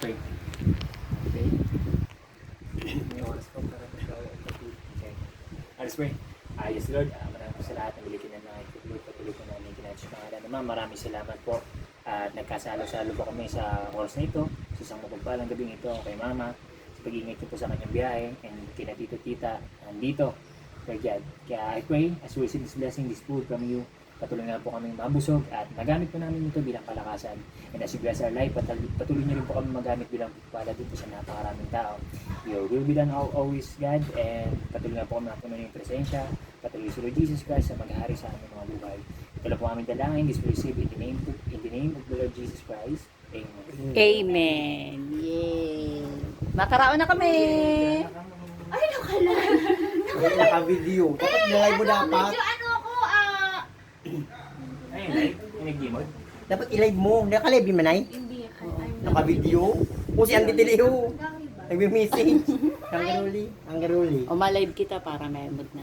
pray. Okay. May oras pa para okay. Let's pray. Yes Lord, maraming po sa lahat ng biligin na nakikipagod. Patuloy po namin ginadyo sa pangalan naman. Maraming salamat po. At nagkasalo-salo po kami sa oras na ito. Sa isang mapagpalang gabing ito kay Mama. Sa pag-iingay ko po sa kanyang biyahe. And kina Tito-Tita nandito. Lord God. Kaya I pray as we receive this blessing, this food from you. Patuloy na po kaming mabusog at magamit po namin ito bilang kalakasan. And as you bless our life, patuloy na rin po kami magamit bilang pagpala dito sa napakaraming tao. Your will be done always, God, and patuloy na po kami napuno ng presensya. Patuloy si Lord Jesus Christ sa maghahari sa aming mga buhay. Ito na po aming dalangin, this we receive in the name of the Lord Jesus Christ. Amen. Amen. Yay. Makaraon na kami. Ay, nakala. Naka-video. Dapat nilay mo dapat. Medyo ano ako, Ayun, live. Nag-gimod. Dapat i-live mo. Naka-live yun, Manay? hindi. Naka-video. O si Andy Tileo. Dami ba? Nagme-message. Ang garuli. O ma-live kita para may mood na.